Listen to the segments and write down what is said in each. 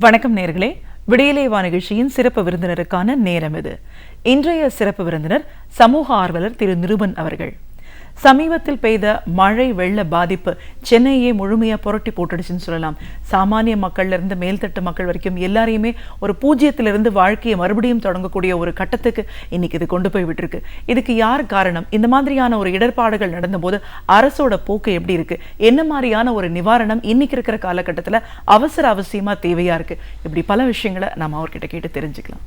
வணக்கம் நேயர்களே, விடியலை வா நிகழ்ச்சியின் சிறப்பு விருந்தினருக்கான நேரம் இது. இன்றைய சிறப்பு விருந்தினர் சமூக ஆர்வலர் திரு நிருபன் அவர்கள். சமீபத்தில் பெய்த மழை வெள்ள பாதிப்பு சென்னையே முழுமையா புரட்டி போட்டுடுச்சுன்னு சொல்லலாம். சாமானிய மக்கள்ல இருந்து மேல்தட்டு மக்கள் வரைக்கும் எல்லாரையுமே ஒரு பூஜ்ஜியத்திலிருந்து வாழ்க்கையை மறுபடியும் தொடங்கக்கூடிய ஒரு கட்டத்துக்கு இன்னைக்கு இது கொண்டு போய் விட்டுருக்கு. இதுக்கு யார் காரணம்? இந்த மாதிரியான ஒரு இடர்பாடுகள் நடந்தபோது அரசோட போக்கு எப்படி இருக்கு? என்ன மாதிரியான ஒரு நிவாரணம் இன்னைக்கு இருக்கிற காலகட்டத்தில் அவசியமா தேவையா இருக்கு? இப்படி பல விஷயங்களை நம்ம அவர்கிட்ட கேட்டு தெரிஞ்சுக்கலாம்.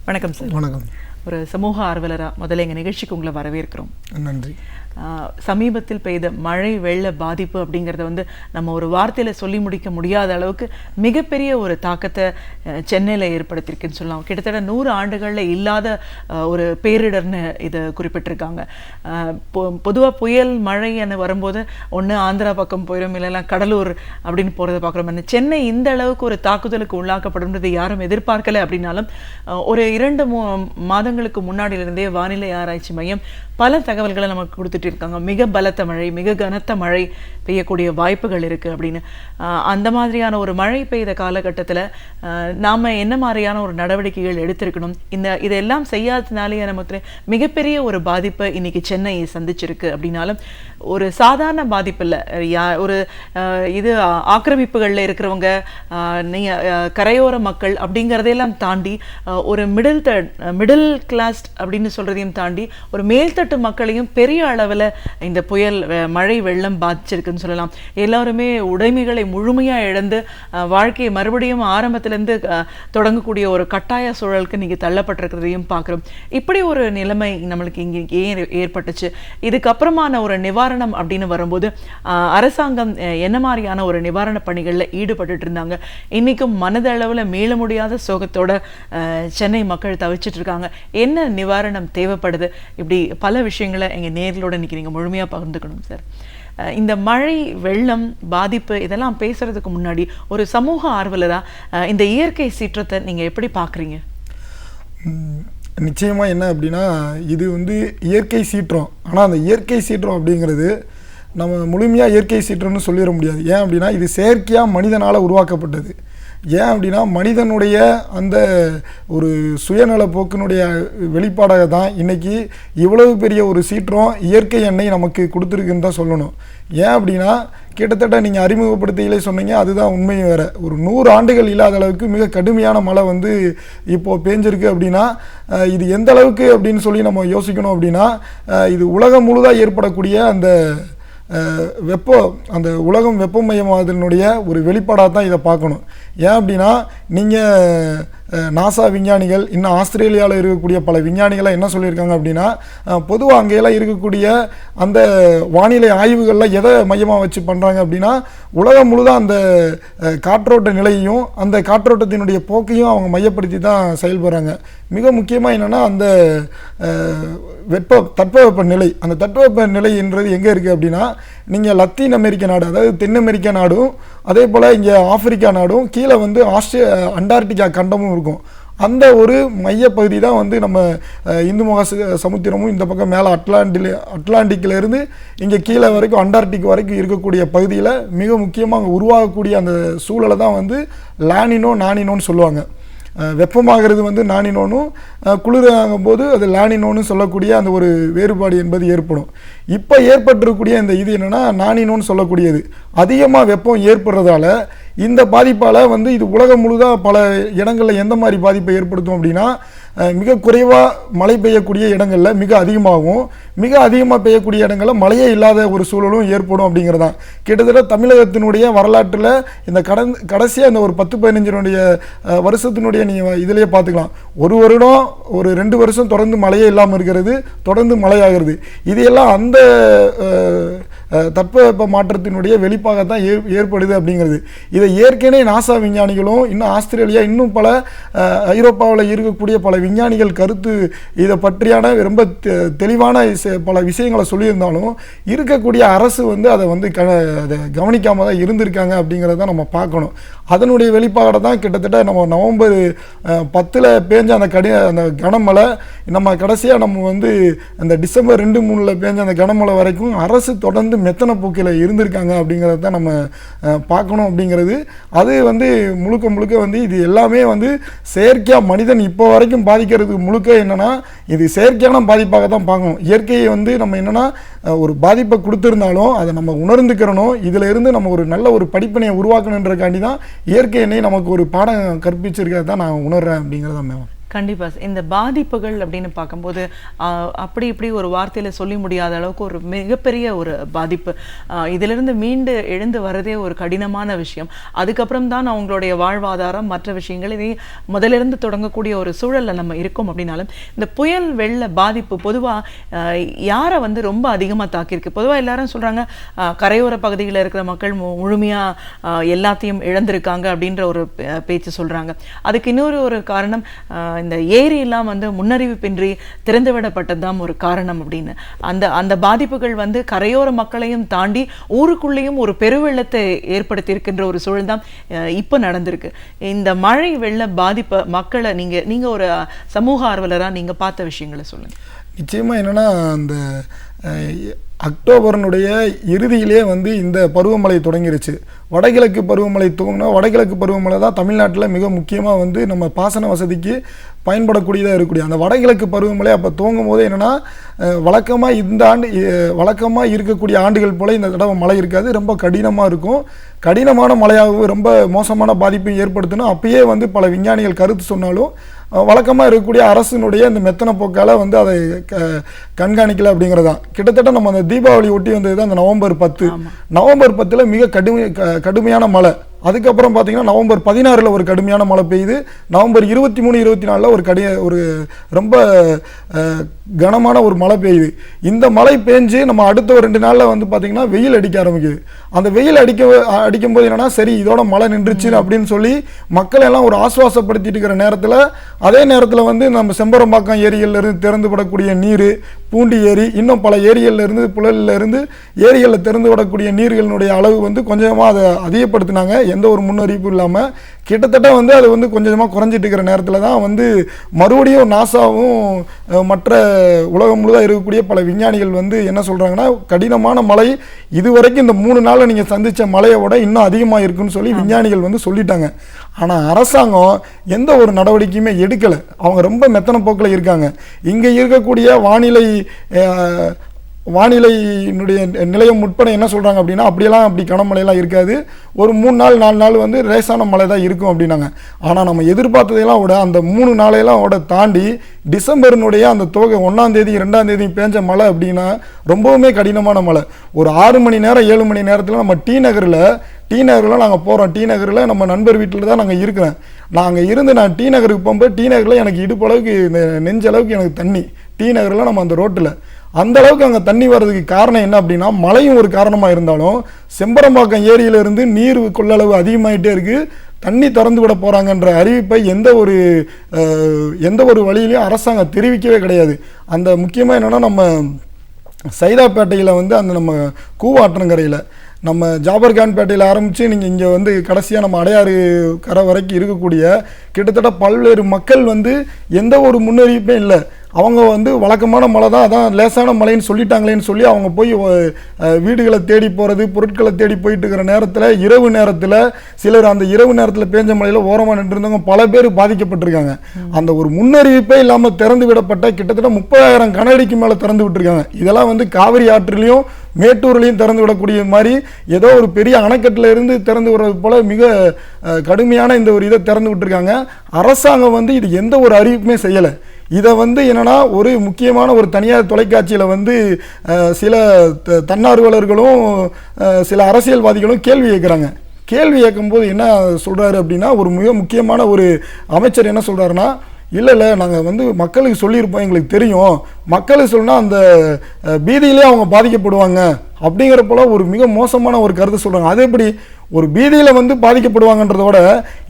வணக்கம் சார். வணக்கம். ஒரு சமூக ஆர்வலராக முதல்ல எங்கள் நிகழ்ச்சிக்கு உங்களை வரவேற்கிறோம். நன்றி. சமீபத்தில் பெய்த மழை வெள்ள பாதிப்பு அப்படிங்கிறத நம்ம ஒரு வார்த்தையில் சொல்லி முடிக்க முடியாத அளவுக்கு மிகப்பெரிய ஒரு தாக்கத்தை சென்னையில் ஏற்படுத்தியிருக்குன்னு சொல்லலாம். கிட்டத்தட்ட 100 ஆண்டுகளில் இல்லாத ஒரு பேரிடர்னு இதை குறிப்பிட்டிருக்காங்க. பொதுவாக புயல் மழை வரும்போது ஒன்று ஆந்திரா பக்கம் போயிடும், இல்லைன்னா கடலூர் அப்படின்னு போகிறத பார்க்குறோம். சென்னை இந்த அளவுக்கு ஒரு தாக்குதலுக்கு உள்ளாக்கப்படும்ன்றது யாரும் எதிர்பார்க்கலை. அப்படின்னாலும் ஒரு 2 மாதங்களுக்கு முன்னாடியிலிருந்தே வானிலை ஆராய்ச்சி மையம் பல தகவல்களை நமக்கு கொடுத்துட்டு இருக்காங்க. மிக பலத்த மழை, மிக கனத்த மழை பெய்யக்கூடிய வாய்ப்புகள் இருக்குது அப்படின்னு. அந்த மாதிரியான ஒரு மழை பெய்த காலகட்டத்தில் நாம் என்ன மாதிரியான ஒரு நடவடிக்கைகள் எடுத்திருக்கணும்? இதெல்லாம் செய்யாததுனாலேயே நமக்கு மிகப்பெரிய ஒரு பாதிப்பை இன்னைக்கு சென்னை சந்திச்சிருக்கு. அப்படின்னாலும் ஒரு சாதாரண பாதிப்பு இல்லை. ஒரு இது ஆக்கிரமிப்புகளில் இருக்கிறவங்க, கரையோர மக்கள் அப்படிங்கிறதையெல்லாம் தாண்டி ஒரு மிடில் கிளாஸ் அப்படின்னு சொல்றதையும் தாண்டி ஒரு மேல்தட்டு மக்களையும் பெரிய அளவில் இந்த புயல் மழை வெள்ளம் பாதிச்சிருக்குன்னு சொல்லலாம். எல்லாருமே உடைமைகளை முழுமையாக இழந்து வாழ்க்கையை மறுபடியும் ஆரம்பத்திலேருந்து தொடங்கக்கூடிய ஒரு கட்டாய சூழலுக்கு நீங்கள் தள்ளப்பட்டிருக்கிறதையும் பார்க்குறோம். இப்படி ஒரு நிலைமை நம்மளுக்கு இங்கே ஏன் ஏற்பட்டுச்சு? இதுக்கப்புறமான ஒரு நிவாரணம் அப்படின்னு வரும்போது அரசாங்கம் என்ன மாதிரியான ஒரு நிவாரண பணிகளில் ஈடுபட்டு இருந்தாங்க? இன்னைக்கும் மனதளவில் மீள முடியாத சோகத்தோட சென்னை மக்கள் தவிச்சிட்டு இருக்காங்க. என்ன நிவாரணம் தேவைப்படுது? இப்படி பல விஷயங்களை எங்கள் நேர்களோட இன்னைக்கு நீங்கள் முழுமையாக பகிர்ந்துக்கணும் சார். இந்த மழை வெள்ளம் பாதிப்பு இதெல்லாம் பேசுறதுக்கு முன்னாடி ஒரு சமூக ஆர்வலராக இந்த இயற்கை சீற்றத்தை நீங்கள் எப்படி பார்க்குறீங்க? நிச்சயமாக என்ன அப்படின்னா, இது இயற்கை சீற்றம். ஆனால் அந்த இயற்கை சீற்றம் அப்படிங்கிறது நம்ம முழுமையாக இயற்கை சீற்றம்னு சொல்லிட முடியாது. ஏன் அப்படின்னா, இது செயற்கையாக மனிதனால் உருவாக்கப்பட்டது. ஏன் அப்படின்னா, மனிதனுடைய அந்த ஒரு சுயநல போக்கினுடைய வெளிப்பாடாக தான் இன்றைக்கி இவ்வளவு பெரிய ஒரு சீற்றம் இயற்கை எண்ணெய் நமக்கு கொடுத்துருக்குன்னு தான் சொல்லணும். ஏன் அப்படின்னா, கிட்டத்தட்ட நீங்கள் அறிமுகப்படுத்திகளே சொன்னீங்க, அதுதான் உண்மை. வேறு ஒரு 100 ஆண்டுகள் இல்லாத அளவுக்கு மிக கடுமையான மழை இப்போது பேஞ்சிருக்கு. அப்படின்னா இது எந்த அளவுக்கு அப்படின்னு சொல்லி நம்ம யோசிக்கணும். அப்படின்னா இது உலகம் முழுதாக ஏற்படக்கூடிய அந்த அந்த உலகம் வெப்பமயமாதலினுடைய ஒரு வெளிப்பாடாக தான் இதை பார்க்கணும். ஏன் அப்படின்னா, நீங்கள் நாசா விஞ்ஞானிகள், இன்னும் ஆஸ்திரேலியாவில் இருக்கக்கூடிய பல விஞ்ஞானிகளாக என்ன சொல்லியிருக்காங்க அப்படின்னா, பொதுவாக அங்கேயெல்லாம் இருக்கக்கூடிய அந்த வானிலை ஆய்வுகளில் எதை மையமாக வச்சு பண்ணுறாங்க அப்படின்னா, உலகம் முழுதாக அந்த காற்றோட்ட நிலையையும் அந்த காற்றோட்டத்தினுடைய போக்கையும் அவங்க மையப்படுத்தி தான் செயல்படுறாங்க. மிக முக்கியமாக என்னென்னா, அந்த தட்பவெப்ப நிலை, அந்த தட்பவெப்ப நிலைன்றது எங்கே இருக்குது அப்படின்னா, நீங்கள் லத்தீன் அமெரிக்க நாடு, அதாவது தென் அமெரிக்கா நாடும், அதே போல் இங்கே ஆப்பிரிக்கா நாடும், கீழே அண்டார்டிகா கண்டமும் இருக்கும். அந்த ஒரு மையப்பகுதி தான் நம்ம இந்து மகா சமுத்திரமும் இந்த பக்கம் மேலே அட்லாண்டிக்கிலேருந்து இங்கே கீழே வரைக்கும் அண்டார்டிக் வரைக்கும் இருக்கக்கூடிய பகுதியில் மிக முக்கியமாக அங்கே உருவாகக்கூடிய அந்த சூழலை தான் லானினோ நானினோன்னு சொல்லுவாங்க. வெப்பமாகிறது நானினோனும், குளிராகும் போது அது லானினோன்னு சொல்லக்கூடிய அந்த ஒரு வேறுபாடு என்பது ஏற்படும். இப்போ ஏற்பட்டிருக்கக்கூடிய இந்த இது என்னென்னா, நானினோன்னு சொல்லக்கூடியது. அதிகமாக வெப்பம் ஏற்படுறதால இந்த பாதிப்பால் இது உலகம் முழுதாக பல இடங்களில் எந்த மாதிரி பாதிப்பை ஏற்படுத்தும் அப்படின்னா, மிக குறைவாக மழை பெய்யக்கூடிய இடங்களில் மிக அதிகமாகவும், மிக அதிகமாக பெய்யக்கூடிய இடங்களில் மழையே இல்லாத ஒரு சூழலும் ஏற்படும் அப்படிங்கிறதான். கிட்டத்தட்ட தமிழகத்தினுடைய வரலாற்றில் இந்த கடைசியாக இந்த ஒரு 10-15 வருஷத்தினுடைய நீங்கள் இதிலேயே பார்த்துக்கலாம். ஒரு வருடம், ஒரு 2 வருஷம் தொடர்ந்து மழையே இல்லாமல் இருக்கிறது, தொடர்ந்து மழையாகிறது. இதையெல்லாம் அந்த தட்பவெப்ப மாற்றத்தினுடைய வெளிப்பாக தான் ஏற்படுது அப்படிங்கிறது. இதை ஏற்கனவே நாசா விஞ்ஞானிகளும், இன்னும் ஆஸ்திரேலியா, இன்னும் பல ஐரோப்பாவில் இருக்கக்கூடிய பல விஞ்ஞானிகள் கருத்து இதை பற்றியான ரொம்ப தெளிவான பல விஷயங்களை சொல்லியிருந்தாலும் இருக்கக்கூடிய அரசு அதை கவனிக்காமல் தான் இருந்திருக்காங்க அப்படிங்கிறத நம்ம பார்க்கணும். அதனுடைய வெளிப்பாடை தான் கிட்டத்தட்ட நம்ம நவம்பர் 10 பேஞ்ச அந்த கனமழை, நம்ம கடைசியாக நம்ம அந்த டிசம்பர் 2-3 பேஞ்ச அந்த கனமழை வரைக்கும் அரசு தொடர்ந்து மெத்தன போக்கில் இருந்திருக்காங்க அப்படிங்கிறத தான் நம்ம பார்க்கணும் அப்படிங்கிறது. அது வந்து முழுக்க முழுக்க வந்து இது எல்லாமே வந்து செயற்கையாக மனிதன் இப்போ வரைக்கும் பாதிக்கிறதுக்கு முழுக்க என்னென்னா இது செயற்கையான பாதிப்பாக தான் பார்க்கணும். இயற்கையை வந்து நம்ம என்னென்னா ஒரு பாதிப்பை கொடுத்துருந்தாலும் அதை நம்ம உணர்ந்துக்கிறணும். இதில் இருந்து நம்ம ஒரு நல்ல ஒரு படிப்பினையை உருவாக்கணுன்றக்காண்டி தான் இயற்கை என்னை நமக்கு ஒரு பாடம் கற்பிச்சிருக்கிறத தான் நான் உணர்றேன் அப்படிங்கிறத மேம். கண்டிப்பா. இந்த பாதிப்புகள் அப்படின்னு பார்க்கும்போது அப்படி இப்படி ஒரு வார்த்தையில சொல்லி முடியாத அளவுக்கு ஒரு மிகப்பெரிய ஒரு பாதிப்பு. இதிலிருந்து மீண்டு எழுந்து வரதே ஒரு கடினமான விஷயம். அதுக்கப்புறம் தான் அவங்களுடைய வாழ்வாதாரம் மற்ற விஷயங்கள் இதை முதலிருந்து தொடங்கக்கூடிய ஒரு சூழல்ல நம்ம இருக்கோம். அப்படின்னாலும் இந்த புயல் வெள்ள பாதிப்பு பொதுவா யாரை வந்து ரொம்ப அதிகமா தாக்கியிருக்கு? பொதுவா எல்லாரும் சொல்றாங்க கரையோர பகுதிகளில் இருக்கிற மக்கள் முழுமையா எல்லாத்தையும் இழந்திருக்காங்க அப்படின்ற ஒரு பேச்சு சொல்றாங்க. அதுக்கு இன்னொரு ஒரு காரணம் இந்த ஏரியெல்லாம் வந்து முன்னறிவிப்பின்றி திறந்து விடப்பட்டதுதான் ஒரு காரணம் அப்படின்னு. அந்த பாதிப்புகள் வந்து கரையோர மக்களையும் தாண்டி ஊருக்குள்ளேயும் ஒரு பெருவெள்ளத்தை ஏற்படுத்தி இருக்கின்ற ஒரு சூழல் தான் இப்ப நடந்திருக்கு. இந்த மழை வெள்ள பாதிப்பை மக்களை நீங்க ஒரு சமூக ஆர்வலரா நீங்க பார்த்த விஷயங்களை சொல்லுங்க. நிச்சயமா என்னன்னா அந்த அக்டோபரினுடைய இறுதியிலே வந்து இந்த பருவமழை தொடங்கிருச்சு. வடகிழக்கு பருவமழை துவங்கினா வடகிழக்கு பருவமழை தான் தமிழ்நாட்டில் மிக முக்கியமாக வந்து நம்ம பாசன வசதிக்கு பயன்படக்கூடியதாக இருக்கக்கூடிய அந்த வடகிழக்கு பருவமழை அப்போ துவங்கும் போது என்னென்னா வழக்கமாக இந்த ஆண்டு வழக்கமாக இருக்கக்கூடிய ஆண்டுகள் போல் இந்த தடவை மழை இருக்காது. ரொம்ப கடினமாக இருக்கும். கடினமான மழையாகவும் ரொம்ப மோசமான பாதிப்பையும் ஏற்படுத்தணும். அப்பயே வந்து பல விஞ்ஞானிகள் கருத்து சொன்னாலும் வழக்கமாக இருக்கக்கூடிய அரசினுடைய இந்த மெத்தன போக்கால் வந்து அதை கண்காணிக்கல அப்படிங்கிறதான். கிட்டத்தட்ட நம்ம அந்த தீபாவளி ஒட்டி வந்தது தான் அந்த நவம்பர் 10. நவம்பர் 10 மிக கடுமையான மழை. அதுக்கப்புறம் பார்த்தீங்கன்னா நவம்பர் 16 ஒரு கடுமையான மழை பெய்யுது. நவம்பர் 23, 24 ஒரு ரொம்ப கனமான ஒரு மழை பெய்யுது. இந்த மழை பெஞ்சு நம்ம அடுத்த ஒரு 2 நாளில் வந்து பார்த்தீங்கன்னா வெயில் அடிக்க ஆரம்பிக்குது. அந்த வெயில் அடிக்கும்போது என்னன்னா சரி இதோட மழை நின்றுச்சு அப்படின்னு சொல்லி மக்கள் எல்லாம் ஒரு ஆசுவாசப்படுத்திட்டு இருக்கிற நேரத்தில் அதே நேரத்தில் வந்து நம்ம செம்பரம்பாக்கம் ஏரிகளில் இருந்து திறந்து விடக்கூடிய நீர், பூண்டி ஏரி, இன்னும் பல ஏரிகளில் இருந்து புழலில் இருந்து ஏரிகளில் திறந்து விடக்கூடிய நீர்களினுடைய அளவு வந்து கொஞ்சமாக அதை அதிகப்படுத்தினாங்க. எந்த ஒரு முன்னறிவிப்பும் இல்லாமல் கிட்டத்தட்ட வந்து அது வந்து கொஞ்சமாக குறைஞ்சிட்டு இருக்கிற நேரத்தில் தான் வந்து மறுபடியும் நாசாவும் மற்ற உலகம் முழுதாக இருக்கக்கூடிய பல விஞ்ஞானிகள் வந்து என்ன சொல்கிறாங்கன்னா கடினமான மழை இதுவரைக்கும் இந்த 3 நாளில் நீங்கள் சந்தித்த மழையை விட இன்னும் அதிகமாக இருக்குன்னு சொல்லி விஞ்ஞானிகள் வந்து சொல்லிட்டாங்க. ஆனால் அரசாங்கம் எந்த ஒரு நடவடிக்கையுமே எடுக்கலை. அவங்க ரொம்ப மெத்தன போக்கில் இருக்காங்க. இங்கே இருக்கக்கூடிய வானிலையினுடைய நிலையம் உட்பட என்ன சொல்கிறாங்க அப்படின்னா அப்படி கனமழையெல்லாம் இருக்காது. ஒரு 3 நாள் 4 நாள் வந்து லேசான மழை தான் இருக்கும் அப்படின்னாங்க. ஆனால் நம்ம எதிர்பார்த்ததையெல்லாம் விட அந்த 3 நாளையெல்லாம் விட தாண்டி டிசம்பரினுடைய அந்த தொகை 1ஆம் தேதி 2ஆம் தேதி பேஞ்ச மழை அப்படின்னா ரொம்பவுமே கடினமான மழை. ஒரு 6 மணி நேரம் 7 மணி நேரத்தில் நம்ம டி நகரில் நாங்கள் போகிறோம். டி நகரில் நம்ம நண்பர் வீட்டில் தான் நாங்கள் இருக்கிறேன். நாங்கள் இருந்து நான் டி நகருக்கு போகும்போது டி நகரில் எனக்கு இடுப்பளவுக்கு இந்த நெஞ்சளவுக்கு எனக்கு தண்ணி. டி நகரில் நம்ம அந்த ரோட்டில் அந்த அளவுக்கு அங்கே தண்ணி வர்றதுக்கு காரணம் என்ன அப்படின்னா மழையும் ஒரு காரணமாக இருந்தாலும் செம்பரம்பாக்கம் ஏரியிலிருந்து நீர் கொள்ளளவு அதிகமாகிட்டே இருக்குது. தண்ணி திறந்து விட போகிறாங்கன்ற அறிவிப்பை எந்த ஒரு வழியிலையும் அரசாங்கம் தெரிவிக்கவே கிடையாது. அந்த முக்கியமாக என்னென்னா நம்ம சைதாப்பேட்டையில் வந்து அந்த நம்ம கூவாற்றங்கரையில் நம்ம ஜாபர்கான்பேட்டையில் ஆரம்பித்து நீங்கள் இங்கே வந்து கடைசியாக நம்ம அடையாறு கரை வரைக்கும் இருக்கக்கூடிய கிட்டத்தட்ட பல்வேறு மக்கள் வந்து எந்த ஒரு முன்னறிவிப்பும் இல்லை. அவங்க வந்து வழக்கமான மழை தான், அதான் லேசான மழைன்னு சொல்லிட்டாங்களேன்னு சொல்லி அவங்க போய் வீடுகளை தேடி போகிறது, பொருட்களை தேடி போயிட்டு இருக்கிற நேரத்தில் இரவு நேரத்தில் சிலர் அந்த இரவு நேரத்தில் பேஞ்ச மழையில் ஓரமாக நின்றுருந்தவங்க பல பேர் பாதிக்கப்பட்டிருக்காங்க. அந்த ஒரு முன்னறிவிப்பே இல்லாமல் திறந்து விடப்பட்ட கிட்டத்தட்ட 30,000 கனஅடிக்கு மேலே திறந்து விட்டுருக்காங்க. இதெல்லாம் வந்து காவிரி ஆற்றிலையும் மேட்டூர்லையும் திறந்து விடக்கூடிய மாதிரி ஏதோ ஒரு பெரிய அணைக்கட்டில் இருந்து திறந்து விடுறது போல மிக கடுமையான இந்த ஒரு இதை திறந்து விட்டுருக்காங்க. அரசாங்கம் வந்து இது எந்த ஒரு அறிவிப்புமே செய்யலை. இதை வந்து என்னன்னா ஒரு முக்கியமான ஒரு தனியார் தொலைக்காட்சியில் வந்து சில தன்னார்வலர்களும் சில அரசியல்வாதிகளும் கேள்வி கேட்குறாங்க. கேள்வி கேட்கும்போது என்ன சொல்கிறாரு அப்படின்னா ஒரு மிக முக்கியமான ஒரு அமைச்சர் என்ன சொல்கிறாருன்னா இல்லை நாங்கள் வந்து மக்களுக்கு சொல்லியிருப்போம், எங்களுக்கு தெரியும், மக்களுக்கு சொன்னால் அந்த பீதியிலே அவங்க பாதிக்கப்படுவாங்க அப்படிங்கிற போல ஒரு மிக மோசமான ஒரு கருத்து சொல்கிறாங்க. அது எப்படி ஒரு பீதியில் வந்து பாதிக்கப்படுவாங்கன்றதோட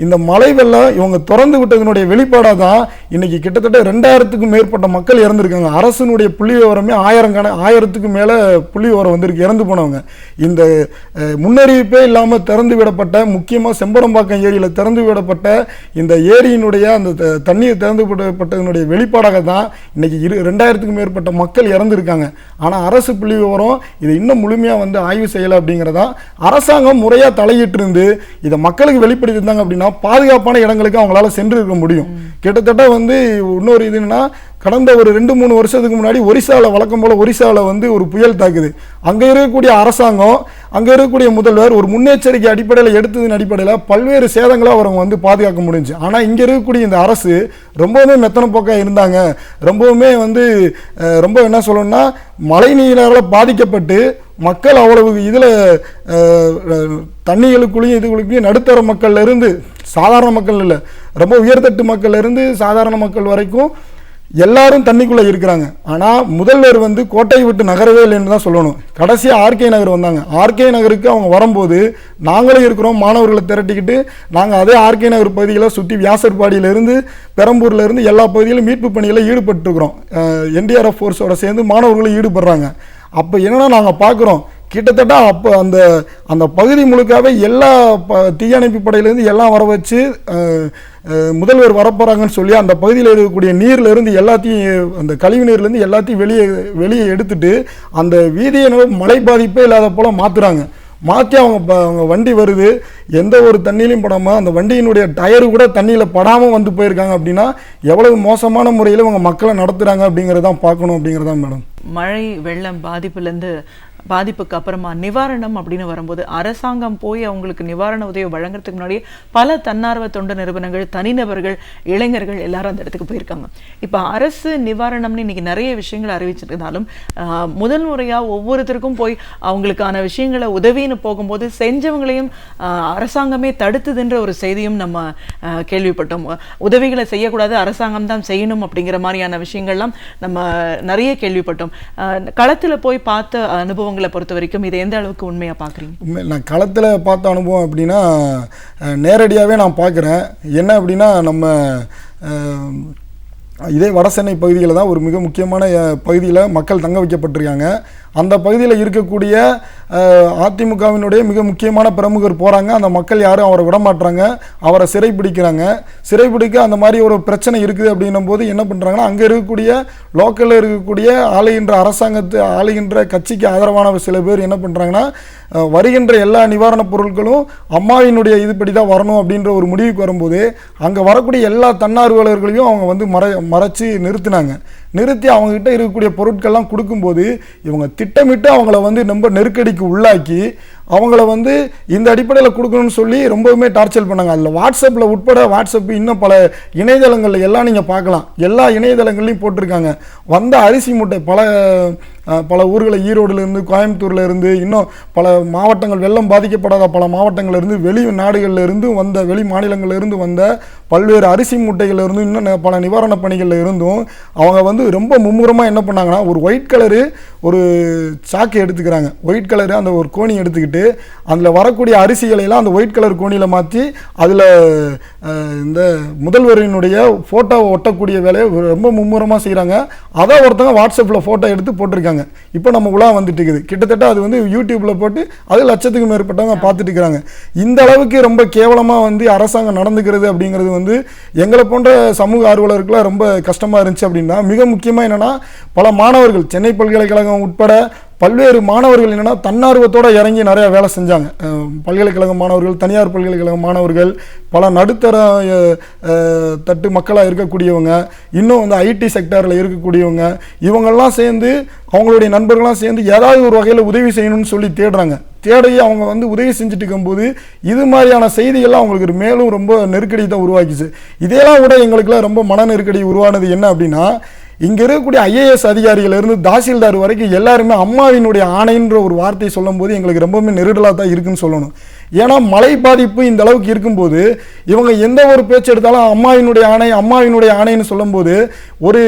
இந்த மழை வெள்ளம் இவங்க திறந்து விட்டதனுடைய வெளிப்பாடாக தான் இன்னைக்கு கிட்டத்தட்ட 2000க்கும் மேற்பட்ட மக்கள் இறந்துருக்காங்க. அரசனுடைய புள்ளி விவரமே 1000க்கு மேலே புள்ளி விவரம் வந்திருக்கு இறந்து போனவங்க. இந்த முன்னறிவிப்பே இல்லாமல் திறந்து விடப்பட்ட, முக்கியமாக செம்பரம்பாக்கம் ஏரியில் திறந்து விடப்பட்ட இந்த ஏரியினுடைய அந்த தண்ணீர் திறந்து விடப்பட்டதனுடைய வெளிப்பாடாக தான் இன்னைக்கு 2000க்கும் மேற்பட்ட மக்கள் இறந்துருக்காங்க. ஆனால் அரசு புள்ளி விவரம் இதை இன்னும் முழுமையாக வந்து ஆய்வு செய்யலை அப்படிங்கிறதா. அரசாங்கம் முறையாக தலையிட்டு இருந்து இதை மக்களுக்கு வெளிப்படுத்திருந்தாங்க அப்படின்னா பாதுகாப்பான இடங்களுக்கு அவங்களால சென்று இருக்க முடியும். கிட்டத்தட்ட வந்து இன்னொரு இது என்னன்னா, கடந்த ஒரு 2-3 வருஷத்துக்கு முன்னாடி ஒரிசாவில் வழக்கம் போல் ஒரிசாவில் வந்து ஒரு புயல் தாக்குது. அங்கே இருக்கக்கூடிய அரசாங்கம், அங்கே இருக்கக்கூடிய முதல்வர் ஒரு முன்னெச்சரிக்கை அடிப்படையில் எடுத்ததின் அடிப்படையில் பல்வேறு சேதங்களை அவங்க வந்து பாதுகாக்க முடிஞ்சு. ஆனால் இங்கே இருக்கக்கூடிய இந்த அரசு ரொம்பவுமே மெத்தன போக்காக இருந்தாங்க. ரொம்பவுமே வந்து ரொம்ப என்ன சொல்லணும்னா, மழை நீரால் பாதிக்கப்பட்டு மக்கள் அவ்வளவு இதில் தண்ணிகளுக்குள்ளேயும் இதுகளுக்குள்ளேயும் நடுத்தர மக்கள்ல இருந்து, சாதாரண மக்கள் இல்லை, ரொம்ப உயர்தட்டு மக்கள்ல இருந்து சாதாரண மக்கள் வரைக்கும் எல்லாரும் தண்ணிக்குள்ளே இருக்கிறாங்க. ஆனால் முதல்வர் வந்து கோட்டையை விட்டு நகரவே இல்லைன்னு தான் சொல்லணும். கடைசியாக ஆர்கே நகர் வந்தாங்க. ஆர்கே நகருக்கு அவங்க வரும்போது நாங்களும் இருக்கிறோம், மாணவர்களை திரட்டிக்கிட்டு நாங்கள் அதே ஆர்கே நகர் பகுதிகளை சுற்றி வியாசர்பாடியிலேருந்து பெரம்பூர்லேருந்து எல்லா பகுதியிலும் மீட்பு பணியில் ஈடுபட்டுருக்குறோம். என்டிஆர்எஃப் ஃபோர்ஸோட சேர்ந்து மாணவர்களும் ஈடுபடுறாங்க. அப்போ என்னன்னா நாங்கள் பார்க்குறோம், கிட்டத்தட்ட அப்போ அந்த பகுதி முழுக்காவே எல்லா தீயணைப்பு படையிலேருந்து எல்லாம் வர வச்சு முதல்வர் வரப்போகிறாங்கன்னு சொல்லி அந்த பகுதியில் இருக்கக்கூடிய நீர்லேருந்து எல்லாத்தையும், அந்த கழிவு நீர்லேருந்து எல்லாத்தையும் வெளியே எடுத்துட்டு அந்த வீதியை மழை பாதிப்பே இல்லாத போல் மாற்றுறாங்க. மாற்றி அவங்க வண்டி வருது, எந்த ஒரு தண்ணியிலையும் படாமல் அந்த வண்டியினுடைய டயரு கூட தண்ணியில் படாமல் வந்து போயிருக்காங்க. அப்படின்னா எவ்வளவு மோசமான முறையில் அவங்க மக்களை நடத்துகிறாங்க அப்படிங்கிறதான் பார்க்கணும் அப்படிங்கிறதான் மேடம். மழை வெள்ளம் பாதிப்புக்கு அப்புறமா நிவாரணம் அப்படின்னு வரும்போது அரசாங்கம் போய் அவங்களுக்கு நிவாரண உதவி வழங்குறதுக்கு முன்னாடியே பல தன்னார்வ தொண்டு நிறுவனங்கள், தனிநபர்கள், இளைஞர்கள் எல்லாரும் அந்த இடத்துக்கு போயிருக்காங்க. இப்போ அரசு நிவாரணம்னு இன்னைக்கு நிறைய விஷயங்கள் அறிவிச்சிருந்தாலும் முதல் முறையாக ஒவ்வொருத்தருக்கும் போய் அவங்களுக்கான விஷயங்களை உதவின்னு போகும்போது செஞ்சவங்களையும் அரசாங்கமே தடுத்துதுன்ற ஒரு செய்தியும் நம்ம கேள்விப்பட்டோம். உதவிகளை செய்யக்கூடாது, அரசாங்கம் தான் செய்யணும் அப்படிங்கிற மாதிரியான விஷயங்கள்லாம் நம்ம நிறைய கேள்விப்பட்டோம். களத்தில் போய் பார்த்த அனுபவங்களை பொறுத்த வரைக்கும் இதை எந்த அளவுக்கு உண்மையா பார்க்குறீங்க? நான் களத்தில் பார்த்த அனுபவம் அப்படின்னா நேரடியாகவே நான் பார்க்குறேன். என்ன அப்படின்னா, நம்ம இதே வடசென்னை பகுதியில் தான் ஒரு மிக முக்கியமான பகுதியில் மக்கள் தங்க வைக்கப்பட்டிருக்காங்க. அந்த பகுதியில் இருக்கக்கூடிய அதிமுகவினுடைய மிக முக்கியமான பிரமுகர் போகிறாங்க. அந்த மக்கள் யாரும் அவரை விடமாட்டுறாங்க, அவரை சிறைப்பிடிக்கிறாங்க. சிறைப்பிடிக்க அந்த மாதிரி ஒரு பிரச்சனை இருக்குது அப்படின்னும் போது என்ன பண்ணுறாங்கன்னா, அங்கே இருக்கக்கூடிய லோக்கலில் இருக்கக்கூடிய ஆளுகின்ற கட்சிக்கு ஆதரவான சில பேர் என்ன பண்ணுறாங்கன்னா, வருகின்ற எல்லா நிவாரணப் பொருட்களும் அம்மாவினுடைய இதுபடி தான் வரணும் அப்படின்ற ஒரு முடிவுக்கு வரும்போது அங்கே வரக்கூடிய எல்லா தன்னார்வலர்களையும் அவங்க வந்து மறைச்சி நிறுத்தி அவங்ககிட்ட இருக்கக்கூடிய பொருட்கள்லாம் கொடுக்கும்போது இவங்க திட்டமிட்டு அவங்கள வந்து ரொம்ப நெருக்கடிக்கு உள்ளாக்கி அவங்கள வந்து இந்த அடிப்படையில் கொடுக்கணும்னு சொல்லி ரொம்பவுமே டார்ச்சர் பண்ணாங்க. அதில் வாட்ஸ்அப்பில் உட்பட, வாட்ஸ்அப் இன்னும் பல இணையதளங்களில் எல்லாம் நீங்கள் பார்க்கலாம், எல்லா இணையதளங்கள்லையும் போட்டிருக்காங்க. வந்த அரிசி மூட்டை பல ஊர்களில், ஈரோடுலேருந்து, கோயம்புத்தூர்ல இருந்து, இன்னும் பல மாவட்டங்கள், வெள்ளம் பாதிக்கப்படாத பல மாவட்டங்கள்லேருந்து, வெளி நாடுகளில் இருந்து வந்த, வெளி மாநிலங்களிலிருந்து வந்த பல்வேறு அரிசி மூட்டைகள் இருந்து, இன்னும் பல நிவாரண பணிகளில் இருந்தும் அவங்க வந்து ரொம்ப மும்முரமாக என்ன பண்ணாங்கன்னா, ஒரு ஒயிட் கலரு ஒரு சாக்கு எடுத்துக்கிறாங்க. ஒயிட் கலரு அந்த ஒரு கோணி எடுத்துக்கிட்டு அதில் வரக்கூடிய அரிசிகளையெல்லாம் அந்த ஒயிட் கலர் கோணியில் மாற்றி அதில் இந்த முதல்வரினுடைய ஃபோட்டோவை ஒட்டக்கூடிய வேலையை ரொம்ப மும்முரமாக செய்கிறாங்க. அதை ஒருத்தங்க வாட்ஸ்அப்பில் ஃபோட்டோ எடுத்து போட்டிருக்காங்க. இப்போ நம்ம உலா வந்துட்டு இருக்குது. கிட்டத்தட்ட அது வந்து யூடியூப்பில் போட்டு அது லட்சத்துக்கு மேற்பட்டவங்க பார்த்துட்டு இருக்கிறாங்க. இந்த அளவுக்கு ரொம்ப கேவலமாக வந்து அரசாங்கம் நடந்துக்கிறது அப்படிங்கிறது வந்து எங்களை போன்ற சமூக ஆர்வலர்களுக்குலாம் ரொம்ப கஷ்டமாக இருந்துச்சு. அப்படின்னா மிக முக்கியமாக என்னென்னா, பல மாணவர்கள், சென்னை பல்கலைக்கழகம் உட்பட பல்வேறு மாணவர்கள் என்னென்னா தன்னார்வத்தோடு இறங்கி நிறையா வேலை செஞ்சாங்க. பல்கலைக்கழக மாணவர்கள், தனியார் பல்கலைக்கழக மாணவர்கள், பல நடுத்தர தட்டு மக்களாக இருக்கக்கூடியவங்க, இன்னும் வந்து ஐடி செக்டாரில் இருக்கக்கூடியவங்க, இவங்கெல்லாம் சேர்ந்து அவங்களுடைய நண்பர்கள்லாம் சேர்ந்து ஏதாவது ஒரு வகையில் உதவி செய்யணும்னு சொல்லி தேடி அவங்க வந்து உதவி செஞ்சுட்டு இருக்கும்போது இது மாதிரியான செய்திகள்லாம் அவங்களுக்கு மேலும் ரொம்ப நெருக்கடி தான் உருவாக்கிச்சு. இதெல்லாம் விட எங்களுக்குலாம் ரொம்ப மன நெருக்கடி உருவானது என்ன அப்படின்னா, இங்கே இருக்கக்கூடிய IAS அதிகாரிகளிலிருந்து தாசில்தார் வரைக்கும் எல்லாருமே அம்மாவினுடைய ஆணைன்ற ஒரு வார்த்தையை சொல்லும்போது எங்களுக்கு ரொம்பவுமே நெருடலாக தான் இருக்குன்னு சொல்லணும். ஏன்னா மழை பாதிப்பு இந்த அளவுக்கு இருக்கும்போது இவங்க எந்த ஒரு பேச்சு எடுத்தாலும் அம்மாவினுடைய ஆணைன்னு சொல்லும்போது, ஒரு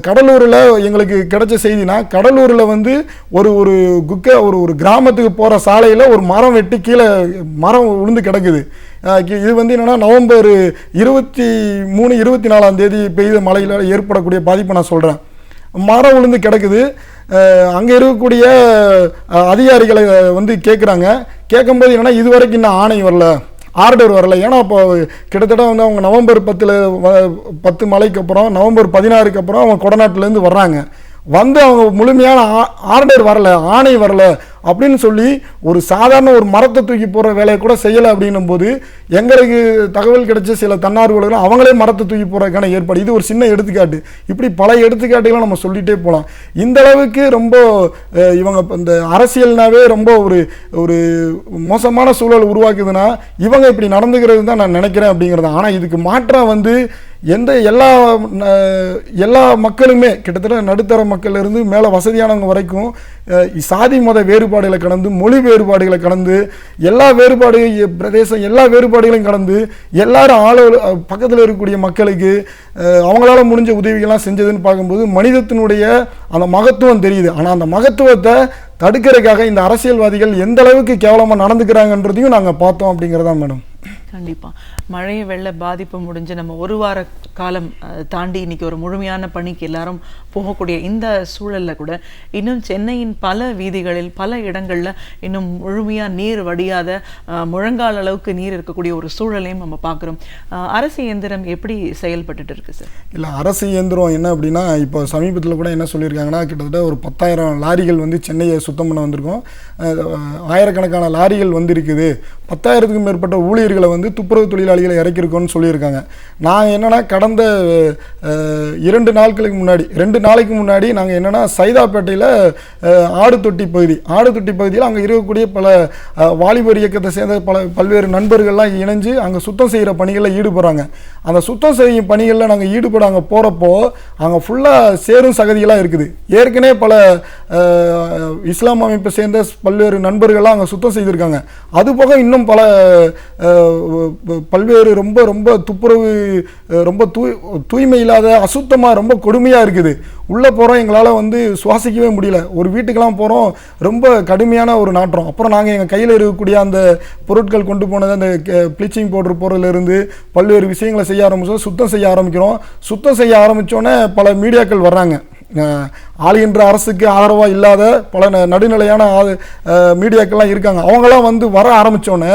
கடலூரில் எங்களுக்கு கிடைச்ச செய்தினா, கடலூரில் வந்து ஒரு கிராமத்துக்கு போகிற சாலையில் ஒரு மரம் வெட்டி கீழே மரம் விழுந்து கிடக்குது. இது வந்து என்னன்னா நவம்பர் 23, 24 பெய்த மழையில் ஏற்படக்கூடிய பாதிப்பை நான் சொல்கிறேன். மரம் விழுந்து கிடக்குது. அங்கே இருக்கக்கூடிய அதிகாரிகளை வந்து கேட்கும்போது என்னன்னா இதுவரைக்கும் இன்னும் ஆணை வரல, ஆர்டர் வரல. ஏன்னா இப்போ கிட்டத்தட்ட வந்து அவங்க நவம்பர் 10 மழைக்கு அப்புறம் நவம்பர் 16க்கு அப்புறம் அவங்க கொடநாட்டிலேருந்து வர்றாங்க. வந்து அவங்க முழுமையான ஆர்டர் வரல, ஆணை வரல அப்படின்னு சொல்லி ஒரு சாதாரண ஒரு மரத்தை தூக்கி போடுற வேலையை கூட செய்யலை. அப்படின்னும் போது எங்களுக்கு தகவல் கிடைச்ச சில தன்னார்வலர்கள் அவங்களே மரத்தை தூக்கி போடுறதுக்கான ஏற்பாடு. இது ஒரு சின்ன எடுத்துக்காட்டு. இப்படி பல எடுத்துக்காட்டுகளை நம்ம சொல்லிகிட்டே போகலாம். இந்த அளவுக்கு ரொம்ப இவங்க இந்த அரசியல்னாவே ரொம்ப ஒரு மோசமான சூழல் உருவாக்குதுன்னா இவங்க இப்படி நடந்துக்கிறது தான் நான் நினைக்கிறேன் அப்படிங்கிறது. ஆனால் இதுக்கு மாற்றாக வந்து எல்லா மக்களுமே கிட்டத்தட்ட நடுத்தர மக்கள் இருந்து மேலே வசதியானவங்க வரைக்கும் சாதி மத வேறுபாடுகளை கடந்து, மொழி வேறுபாடுகளை கடந்து, எல்லா பிரதேசம் எல்லா வேறுபாடுகளையும் கடந்து எல்லாரும் பக்கத்தில் இருக்கக்கூடிய மக்களுக்கு அவங்களால முடிஞ்ச உதவிகள்லாம் செஞ்சதுன்னு பார்க்கும்போது மனிதத்தினுடைய அந்த மகத்துவம் தெரியுது. ஆனால் அந்த மகத்துவத்தை தடுக்கிறதுக்காக இந்த அரசியல்வாதிகள் எந்த அளவுக்கு கேவலமாக நடந்துக்கிறாங்கன்றதையும் நாங்கள் பார்த்தோம் அப்படிங்கிறதான் மேடம். கண்டிப்பா மழை வெள்ள பாதிப்பு முடிஞ்சு நம்ம ஒரு வார காலம் தாண்டி இன்னைக்கு ஒரு முழுமையான பணிக்கு எல்லாரும் போகக்கூடிய இந்த சூழல்ல கூட இன்னும் சென்னையின் பல வீதிகளில் பல இடங்கள்ல இன்னும் முழுமையா நீர் வடியாத முழங்கால் அளவுக்கு நீர் இருக்கக்கூடிய ஒரு சூழலையும் நம்ம பார்க்குறோம். அரசு இயந்திரம் எப்படி செயல்பட்டுட்டு இருக்கு சார்? இல்லை, அரசு இயந்திரம் என்ன அப்படின்னா இப்போ சமீபத்தில் கூட என்ன சொல்லியிருக்காங்கன்னா கிட்டத்தட்ட ஒரு 10,000 லாரிகள் வந்து சென்னையை சுத்தம் பண்ண வந்திருக்கோம். ஆயிரக்கணக்கான லாரிகள் வந்து இருக்குது. 10,000க்கும் மேற்பட்ட ஊழியர்களை வந்து துப்புரவு தொழிலாளிகளை இறக்கியிருக்கோன்னு சொல்லியிருக்காங்க. நாங்கள் என்னென்னா கடந்த 2 நாளைக்கு முன்னாடி நாங்கள் என்னென்னா சைதாப்பேட்டையில் ஆடுதொட்டி பகுதியில் அங்கே இருக்கக்கூடிய பல வாலிபர் இயக்கத்தை சேர்ந்த பல்வேறு நண்பர்கள்லாம் இணைஞ்சு அங்கே சுத்தம் செய்கிற பணிகளில் ஈடுபடுறாங்க. அந்த சுத்தம் செய்யும் பணிகளில் நாங்கள் ஈடுபட அங்கே போகிறப்போ அங்கே ஃபுல்லாக சேரும் சகதிகளாக இருக்குது. ஏற்கனவே பல இஸ்லாம் அமைப்பை சேர்ந்த பல்வேறு நண்பர்கள்லாம் அங்கே சுத்தம் செய்திருக்காங்க. அதுபோக இன்னும் பல்வேறு ரொம்ப துப்புரவு ரொம்ப தூய்மை இல்லாத அசுத்தமாக ரொம்ப கொடுமையாக இருக்குது. உள்ளே போகிறோம், எங்களால் வந்து சுவாசிக்கவே முடியல. ஒரு வீட்டுக்கெல்லாம் போகிறோம், ரொம்ப கடுமையான ஒரு நாற்றம். அப்புறம் நாங்கள் எங்கள் கையில் இருக்கக்கூடிய அந்த பொருட்கள் கொண்டு போனது அந்த ப்ளீச்சிங் பவுடர் போடுறதுலேருந்து பல்வேறு விஷயங்களை செய்ய ஆரம்பிச்சோம். சுத்தம் செய்ய ஆரம்பித்தோன்னே பல மீடியாக்கள் வர்றாங்க. ஆளுகின்ற அரசுக்கு ஆதரவாக இல்லாத பல நடுநிலையான மீடியாக்கள்லாம் இருக்காங்க. அவங்களாம் வந்து வர ஆரம்பித்தோன்னே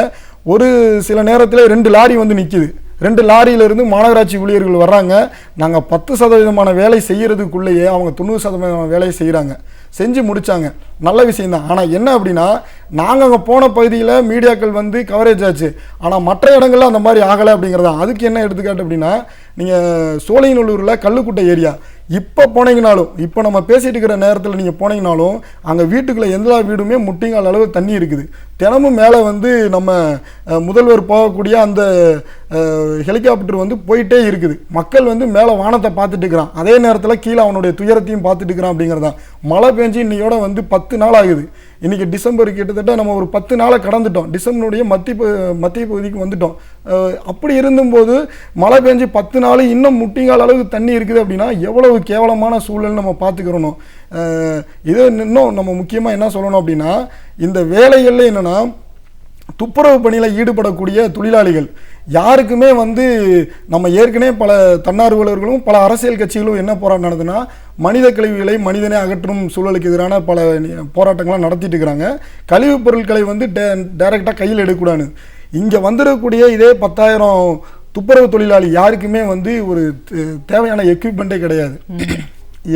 ஒரு சில நேரத்தில் 2 லாரி வந்து நிற்கிது. 2 லாரியிலிருந்து மாநகராட்சி ஊழியர்கள் வர்றாங்க. நாங்கள் 10% வேலை செய்கிறதுக்குள்ளேயே அவங்க 90% வேலையை செஞ்சு முடித்தாங்க. நல்ல விஷயந்தான். ஆனால் என்ன அப்படின்னா நாங்கள் அங்கே போன பகுதியில் மீடியாக்கள் வந்து கவரேஜ் ஆச்சு. ஆனால் மற்ற இடங்கள்ல அந்த மாதிரி ஆகலை அப்படிங்கிறதா. அதுக்கு என்ன எடுத்துக்காட்டு அப்படின்னா நீங்கள் சோழிங்கநல்லூரில் கல்லுக்குட்டை ஏரியா இப்போ போனீங்கனாலும், இப்போ நம்ம பேசிகிட்டு இருக்கிற நேரத்தில் நீங்கள் போனீங்கனாலும் அங்கே வீட்டுக்குள்ளே எல்லா வீடுமே முட்டிங்கால் அளவு தண்ணி இருக்குது. தினமும் மேலே வந்து நம்ம முதல்வர் போகக்கூடிய அந்த ஹெலிகாப்டர் வந்து போயிட்டே இருக்குது. மக்கள் வந்து மேலே வானத்தை பார்த்துட்டு இருக்கிறான், அதே நேரத்தில் கீழே அவனுடைய துயரத்தையும் பார்த்துட்டு இருக்கிறான் அப்படிங்கிறதான். மழை பெஞ்சு இன்னையோட வந்து 10 நாள் ஆகுது. இன்றைக்கி டிசம்பர் கிட்டத்தட்ட நம்ம ஒரு 10 நாளை கடந்துட்டோம். டிசம்பருடைய மத்திய பகுதிக்கு வந்துட்டோம். அப்படி இருந்தும்போது மழை பெஞ்சு 10 நாள் இன்னும் முட்டிங்கால் அளவுக்கு தண்ணி இருக்குது அப்படின்னா எவ்வளவு கேவலமான சூழல் நம்ம பார்த்துக்கிறணும். இது இன்னும் நம்ம முக்கியமாக என்ன சொல்லணும் அப்படின்னா இந்த வேலைகளில் என்னென்னா துப்புரவு பணியில் ஈடுபடக்கூடிய தொழிலாளிகள் யாருக்குமே வந்து நம்ம ஏற்கனவே பல தன்னார்வலர்களும் பல அரசியல் கட்சிகளும் என்ன போராட்டம் நடத்துனா மனித கழிவுகளை மனிதனே அகற்றும் சூழலுக்கு எதிரான பல போராட்டங்கள்லாம் நடத்திட்டு இருக்கிறாங்க. கழிவுப் பொருட்களை வந்து டைரெக்டாக கையில் எடுக்கக்கூடாது. இங்கே வந்துடக்கூடிய இதே 10,000 துப்புரவு தொழிலாளி யாருக்குமே வந்து ஒரு தேவையான எக்யூப்மெண்ட்டே கிடையாது.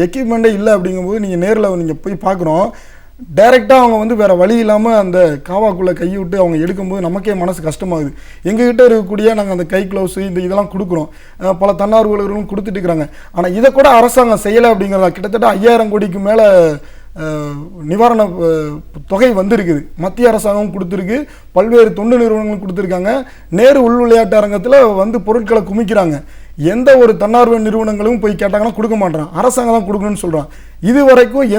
எக்யூப்மெண்ட்டே இல்லை அப்படிங்கும்போது நீங்கள் நேரில் போய் பார்க்குறோம், டைரெக்டாக அவங்க வந்து வேறு வழி இல்லாமல் அந்த காவாக்குள்ளே கையை விட்டு அவங்க எடுக்கும்போது நமக்கே மனசு கஷ்டமாகுது. எங்ககிட்ட இருக்கக்கூடிய நாங்கள் அந்த கை க்ளவுஸு இதெல்லாம் கொடுக்குறோம், பல தன்னார்வலர்களும் கொடுத்துட்டு இருக்கிறாங்க. ஆனால் இதை கூட அரசாங்கம் செய்யலை அப்படிங்கிறதா. கிட்டத்தட்ட 5000 கோடிக்கு மேலே நிவாரண தொகை வந்திருக்குது. மத்திய அரசாங்கம் கொடுத்துருக்கு, பல்வேறு தொண்டு நிறுவனங்கள் கொடுத்துருக்காங்க. நேரு உள் விளையாட்டு அரங்கத்தில் வந்து பொருட்களை குமிக்கிறாங்க. எந்த ஒரு தன்னார்வ நிறுவனங்களும் போய் கேட்டாங்கன்னா கொடுக்க மாட்டான், அரசாங்கம் தான் கொடுக்கணும்னு சொல்கிறான். இது வரைக்கும்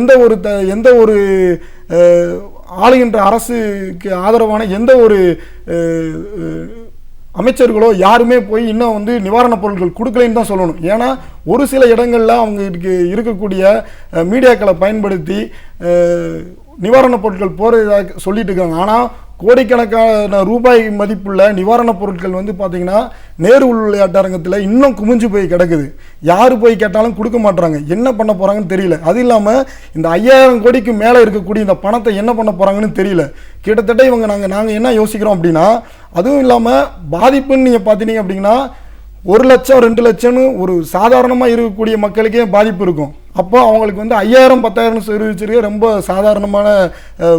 எந்த ஒரு ஆளுகின்ற அரசுக்கு ஆதரவான எந்த ஒரு அமைச்சர்களோ யாருமே போய் இன்னும் வந்து நிவாரணப் பொருட்கள் கொடுக்கலைன்னு தான் சொல்லணும். ஏன்னா ஒரு சில இடங்களில் அவங்க இருக்கக்கூடிய மீடியாக்களை பயன்படுத்தி நிவாரணப் பொருட்கள் போகிறதாக சொல்லிட்டு இருக்காங்க. ஆனால் கோடிக்கணக்கான ரூபாய் மதிப்புள்ள நிவாரணப் பொருட்கள் வந்து பார்த்தீங்கன்னா நேரு விளையாட்டு அரங்கத்தில் இன்னும் குமிஞ்சு போய் கிடக்குது. யார் போய் கேட்டாலும் கொடுக்க மாட்டாங்க. என்ன பண்ண போகிறாங்கன்னு தெரியல. அது இல்லாமல் இந்த 5000 கோடிக்கு மேலே இருக்கக்கூடிய இந்த பணத்தை என்ன பண்ண போகிறாங்கன்னு தெரியல. கிட்டத்தட்ட இவங்க நாங்கள் என்ன யோசிக்கிறோம் அப்படின்னா, அதுவும் இல்லாமல் பாதிப்புன்னு நீங்கள் பார்த்தீங்க அப்படின்னா 1 லட்சம் 2 லட்சம்னு ஒரு சாதாரணமாக இருக்கக்கூடிய மக்களுக்கே பாதிப்பு இருக்கும். அப்போ அவங்களுக்கு வந்து 5000 10,000 தெரிவிச்சிருக்க ரொம்ப சாதாரணமான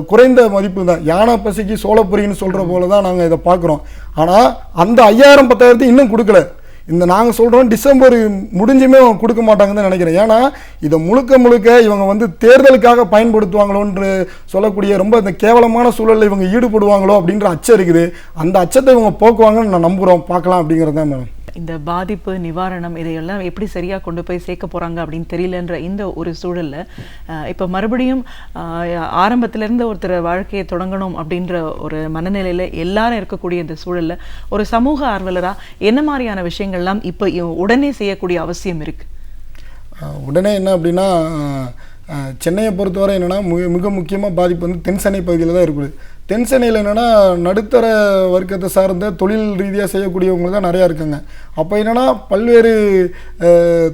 குறைந்த மதிப்பு தான். யானை பசிக்கு சோளப்பொரின்னு சொல்கிற போல தான் நாங்கள் இதை பார்க்குறோம். ஆனால் அந்த 5000 10,000 இன்னும் கொடுக்கல. இந்த நாங்கள் சொல்கிறோம் டிசம்பர் முடிஞ்சுமே அவங்க கொடுக்க மாட்டாங்கன்னு தான் நினைக்கிறேன். ஏன்னா இதை முழுக்க இவங்க வந்து தேர்தலுக்காக பயன்படுத்துவாங்களோன்று சொல்லக்கூடிய ரொம்ப இந்த கேவலமான சூழலில் இவங்க ஈடுபடுவாங்களோ அப்படின்ற அச்சம் இருக்குது. அந்த அச்சத்தை இவங்க போக்குவாங்கன்னு நான் நம்புகிறோம். பார்க்கலாம் அப்படிங்கிறது தான் மேடம். இந்த பாதிப்பு நிவாரணம் இதையெல்லாம் எப்படி சரியாக கொண்டு போய் சேர்க்க போகிறாங்க அப்படின்னு தெரியலன்ற இந்த ஒரு சூழலில் இப்போ மறுபடியும் ஆரம்பத்திலேருந்து ஒருத்தர் வாழ்க்கையை தொடங்கணும் அப்படின்ற ஒரு மனநிலையில் எல்லாரும் இருக்கக்கூடிய இந்த சூழலில் ஒரு சமூக ஆர்வலராக என்ன மாதிரியான விஷயங்கள்லாம் இப்போ உடனே செய்யக்கூடிய அவசியம் இருக்குது? உடனே என்ன அப்படின்னா, சென்னையை பொறுத்தவரை என்னென்னா மிக முக்கியமாக பாதிப்பு வந்து தென்சென்னை பகுதியில் தான் இருக்குது. தென்சென்னையில் என்னென்னா நடுத்தர வர்க்கத்தை சார்ந்த தொழில் ரீதியாக செய்யக்கூடியவங்க தான் நிறையா இருக்காங்க. அப்போ என்னென்னா பல்வேறு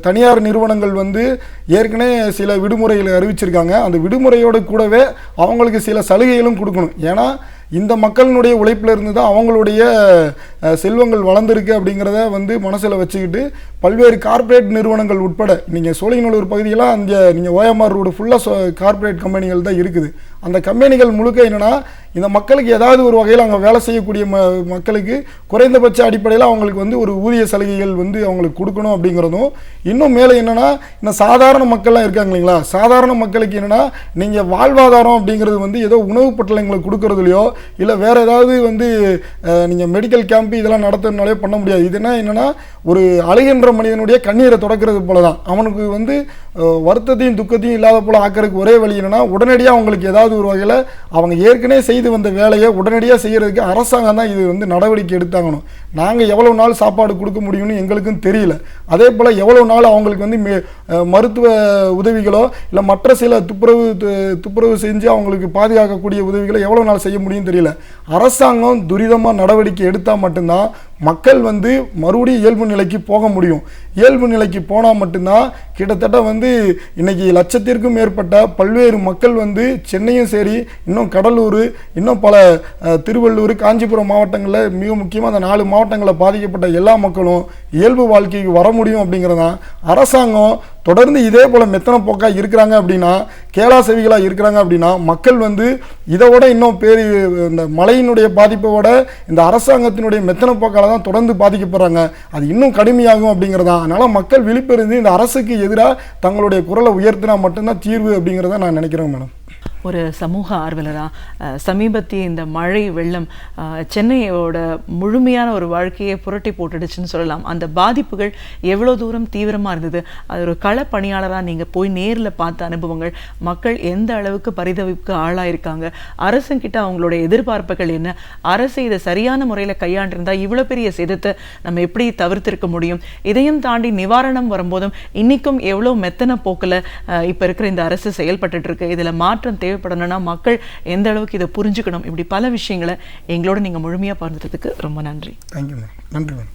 தனியார் நிறுவனங்கள் வந்து ஏற்கனவே சில விடுமுறைகளை அறிவிச்சிருக்காங்க. அந்த விடுமுறையோடு கூடவே அவங்களுக்கு சில சலுகைகளும் கொடுக்கணும். ஏன்னா இந்த மக்களினுடைய உழைப்பில் இருந்து தான் அவங்களுடைய செல்வங்கள் வளர்ந்துருக்கு அப்படிங்கிறத வந்து மனசில் வச்சுக்கிட்டு பல்வேறு கார்ப்பரேட் நிறுவனங்கள் உட்பட நீங்கள் சோழிங்கநல்லூர் பகுதியெல்லாம் அந்த நீங்கள் ஓஎம்ஆர் ரோடு ஃபுல்லாக கார்ப்பரேட் கம்பெனிகள் தான் இருக்குது. அந்த கம்பெனிகள் முழுக்க என்னென்னா இந்த மக்களுக்கு ஏதாவது ஒரு வகையில் அங்கே வேலை செய்யக்கூடிய மக்களுக்கு குறைந்தபட்ச அடிப்படையில் அவங்களுக்கு வந்து ஒரு ஊதிய சலுகைகள் வந்து அவங்களுக்கு கொடுக்கணும் அப்படிங்கிறதும், இன்னும் மேலே என்னென்னா இந்த சாதாரண மக்கள்லாம் இருக்காங்க இல்லைங்களா, சாதாரண மக்களுக்கு என்னென்னா நீங்கள் வாழ்வாதாரம் அப்படிங்கிறது வந்து ஏதோ உணவு பட்டலங்களை கொடுக்கறதுலையோ இல்லை வேறு ஏதாவது வந்து நீங்கள் மெடிக்கல் கேம்ப் இதெல்லாம் நடத்துறதுனாலே பண்ண முடியாது. இது என்னென்னா ஒரு அழுகின்ற மனிதனுடைய கண்ணீரை தொடக்கிறது போல தான். அவனுக்கு வந்து வருத்தத்தையும் துக்கத்தையும் இல்லாத போல ஆக்கிறதுக்கு ஒரே வழி என்னென்னா உடனடியாக அவங்களுக்கு ஏதாவது ஒரு வகையில் அவங்க ஏற்கனவே செய்து வந்த வேலையை உடனடியாக செய்கிறதுக்கு அரசாங்கம் தான் இது வந்து நடவடிக்கை எடுத்தாங்கணும். நாங்கள் எவ்வளோ நாள் சாப்பாடு கொடுக்க முடியும்னு எங்களுக்கும் தெரியல. அதே போல் எவ்வளோ நாள் அவங்களுக்கு வந்து மருத்துவ உதவிகளோ இல்லை மற்ற சில துப்புரவு செஞ்சு அவங்களுக்கு பாதுகாக்கக்கூடிய உதவிகளை எவ்வளோ நாள் செய்ய முடியும்னு தெரியல. அரசாங்கம் துரிதமாக நடவடிக்கை எடுத்தால் மட்டும்தான் மக்கள் வந்து மறுபடியும் இயல்பு நிலைக்கு போக முடியும். இயல்பு நிலைக்கு போனால் மட்டும்தான் கிட்டத்தட்ட வந்து இன்னைக்கு லட்சத்திற்கும் மேற்பட்ட பல்வேறு மக்கள் வந்து சென்னையும் சரி, இன்னும் கடலூர், இன்னும் பல திருவள்ளூர், காஞ்சிபுரம் மாவட்டங்களில் மிக முக்கியமாக அந்த 4 மாவட்டங்களில் பாதிக்கப்பட்ட எல்லா மக்களும் இயல்பு வாழ்க்கைக்கு வர முடியும் அப்படிங்கிறதான். அரசாங்கம் தொடர்ந்து இதே போல் மெத்தன போக்காக இருக்கிறாங்க அப்படின்னா, கேளா செவிகளாக இருக்கிறாங்க அப்படின்னா மக்கள் வந்து இதை விட இன்னும் இந்த மழையினுடைய பாதிப்பை விட இந்த அரசாங்கத்தினுடைய மெத்தன போக்கால் தான் தொடர்ந்து பாதிக்கப்படுறாங்க. அது இன்னும் கடுமையாகும் அப்படிங்கிறதா. அதனால் மக்கள் விழிப்பிருந்து இந்த அரசுக்கு எதிராக தங்களுடைய குரலை உயர்த்தினா மட்டும்தான் தீர்வு அப்படிங்கிறத நான் நினைக்கிறேன் மேடம். ஒரு சமூக ஆர்வலராக சமீபத்திய இந்த மழை வெள்ளம் சென்னையோட முழுமையான ஒரு வாழ்க்கையை புரட்டி போட்டுடுச்சுன்னு சொல்லலாம். அந்த பாதிப்புகள் எவ்வளோ தூரம் தீவிரமாக இருந்தது, அது ஒரு கள பணியாளராக நீங்கள் போய் நேரில் பார்த்த அனுபவங்கள், மக்கள் எந்த அளவுக்கு பரிதவிப்புக்கு ஆளாயிருக்காங்க, அரசுங்கிட்ட அவங்களோட எதிர்பார்ப்புகள் என்ன, அரசு இதை சரியான முறையில் கையாண்டிருந்தால் இவ்வளோ பெரிய சேதத்தை நம்ம எப்படி தவிர்த்திருக்க முடியும், இதையும் தாண்டி நிவாரணம் வரும்போதும் இன்றைக்கும் எவ்வளோ மெத்தன போக்கில் இப்போ இருக்கிற இந்த அரசு செயல்பட்டு இருக்கு, இதில் மாற்றம் தேவைப்படணும்னா மக்கள் எந்த அளவுக்கு இதை புரிஞ்சுக்கணும், இப்படி பல விஷயங்களை எங்களோட நீங்கள் முழுமையாக பகிர்ந்ததுக்கு ரொம்ப நன்றி. Thank you ma'am. நன்றி மேம்.